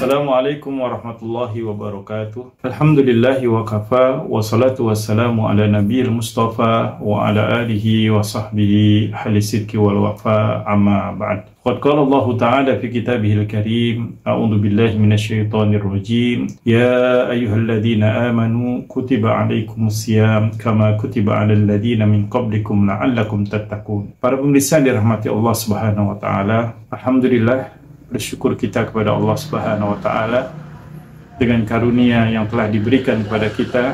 Assalamualaikum warahmatullahi wabarakatuh. Alhamdulillahi wa kafa, wa salatu wassalamu ala nabiyil mustafa wa ala alihi wa sahbihi ahli sidqi wal wafa, amma ba'd. Qad qala Allah ta'ala fi kitabihil karim, a'udzu billahi minasyaitonir rajim, ya ayyuhalladzina amanu kutiba alaikumus syiyam kama kutiba alal ladzina min qablikum la'allakum tattaqun. Para pemirsa dirahmati Allah Subhanahu wa taala, alhamdulillah, bersyukur kita kepada Allah Subhanahu wa taala dengan karunia yang telah diberikan kepada kita,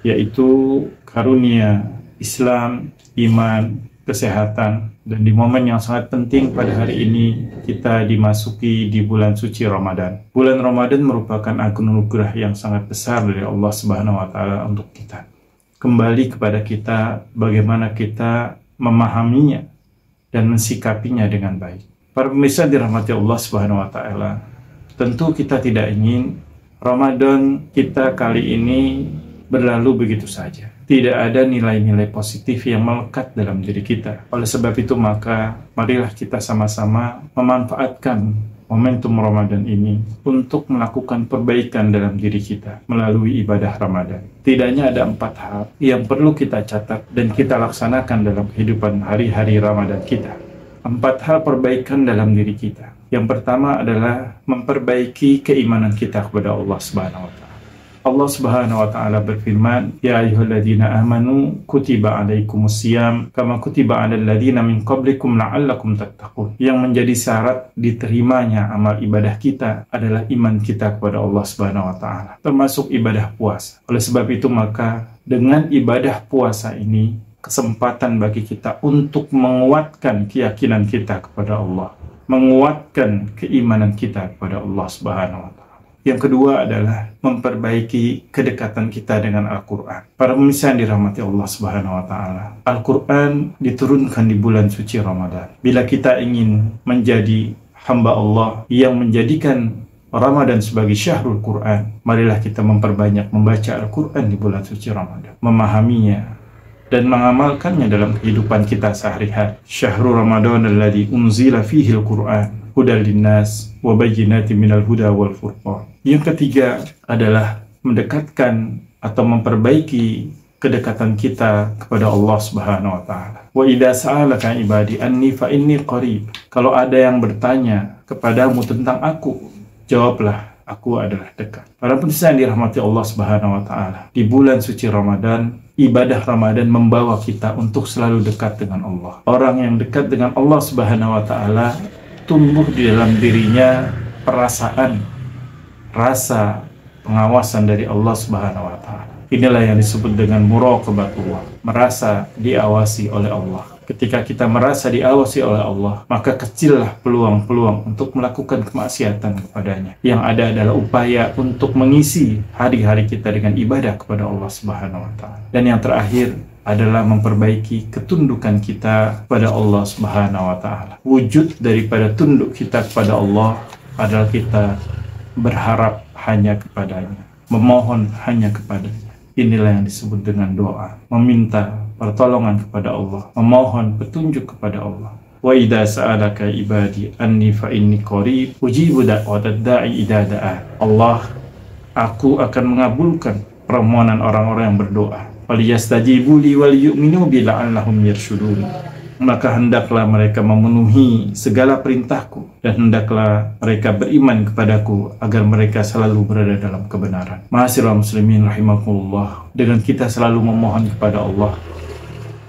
yaitu karunia Islam, iman, kesehatan, dan di momen yang sangat penting pada hari ini kita dimasuki di bulan suci Ramadan. Bulan Ramadan merupakan anugerah yang sangat besar dari Allah Subhanahu wa taala untuk kita. Kembali kepada kita bagaimana kita memahaminya dan mensikapinya dengan baik. Para pemirsa dirahmati Allah Subhanahu wa taala, tentu kita tidak ingin Ramadan kita kali ini berlalu begitu saja. Tidak ada nilai-nilai positif yang melekat dalam diri kita. Oleh sebab itu maka marilah kita sama-sama memanfaatkan momentum Ramadan ini untuk melakukan perbaikan dalam diri kita melalui ibadah Ramadan. Tidaknya ada 4 hal yang perlu kita catat dan kita laksanakan dalam kehidupan hari-hari Ramadan kita. 4 hal perbaikan dalam diri kita. Yang pertama adalah memperbaiki keimanan kita kepada Allah Subhanahu wa taala. Allah Subhanahu wa taala berfirman, ya ayyuhalladzina amanu kutiba alaikumus syiyam kama kutiba alal ladzina min qablikum la'allakum tattaqun. Yang menjadi syarat diterimanya amal ibadah kita adalah iman kita kepada Allah Subhanahu wa taala, termasuk ibadah puasa. Oleh sebab itu maka dengan ibadah puasa ini kesempatan bagi kita untuk menguatkan keyakinan kita kepada Allah, menguatkan keimanan kita kepada Allah Subhanahu wa taala. Yang kedua adalah memperbaiki kedekatan kita dengan Al-Quran. Para pemirsa yang dirahmati Allah Subhanahu wa taala, Al-Quran diturunkan di bulan suci Ramadan. Bila kita ingin menjadi hamba Allah yang menjadikan Ramadan sebagai syahrul Quran, marilah kita memperbanyak membaca Al-Quran di bulan suci Ramadan, memahaminya dan mengamalkannya dalam kehidupan kita sehari-hari. Syahrul Ramadan alladzi unzila fihi al-Qur'an hudal linnas wa bayyinatin minal huda wal furqan. Yang ketiga adalah mendekatkan atau memperbaiki kedekatan kita kepada Allah Subhanahu wa taala. Wa idza sa'alaka ibadi anni fa inni qarib. Kalau ada yang bertanya kepadamu tentang aku, jawablah, aku adalah dekat. Para pemirsa yang dirahmati Allah Subhanahu wa taala, di bulan suci Ramadan, ibadah Ramadan membawa kita untuk selalu dekat dengan Allah. Orang yang dekat dengan Allah Subhanahu wa taala tumbuh di dalam dirinya perasaan, rasa pengawasan dari Allah Subhanahu wa taala. Inilah yang disebut dengan muraqabatullah, merasa diawasi oleh Allah. Ketika kita merasa diawasi oleh Allah, maka kecillah peluang-peluang untuk melakukan kemaksiatan kepadanya. Yang ada adalah upaya untuk mengisi hari-hari kita dengan ibadah kepada Allah Subhanahu wa taala. Dan yang terakhir adalah memperbaiki ketundukan kita kepada Allah Subhanahu wa taala. Wujud daripada tunduk kita kepada Allah adalah kita berharap hanya kepadanya, memohon hanya kepadanya. Inilah yang disebut dengan doa, meminta pertolongan kepada Allah, memohon petunjuk kepada Allah. Wa idza sa'alaka ibadi anni fa inni qarib ujibu da'watad da'i idza da'a. Allah, aku akan mengabulkan permohonan orang-orang yang berdoa. Waliyastajibu li wal yu'minu bi la'allahum yarshudun. Maka hendaklah mereka memenuhi segala perintahku dan hendaklah mereka beriman kepadaku agar mereka selalu berada dalam kebenaran. Ma'asyiral muslimin rahimakumullah, dengan kita selalu memohon kepada Allah,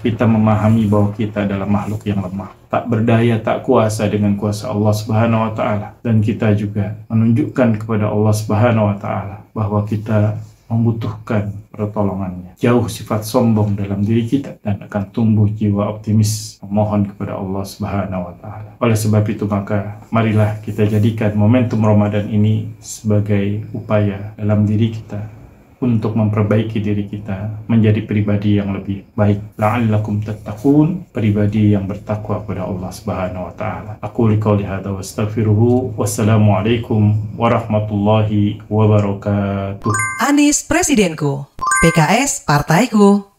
kita memahami bahwa kita adalah makhluk yang lemah, tak berdaya, tak kuasa dengan kuasa Allah Subhanahu wa taala, dan kita juga menunjukkan kepada Allah Subhanahu wa taala bahwa kita membutuhkan pertolongannya. Jauh sifat sombong dalam diri kita dan akan tumbuh jiwa optimis memohon kepada Allah Subhanahu wa taala. Oleh sebab itu maka marilah kita jadikan momentum Ramadan ini sebagai upaya dalam diri kita untuk memperbaiki diri kita menjadi pribadi yang lebih baik. La'allakum tattaqun, pribadi yang bertakwa kepada Allah Subhanahu wa taala. Aku qouli hadza wa astaghfiruhu. Wassalamualaikum warahmatullahi wabarakatuh. Anies presidenku, PKS partaiku.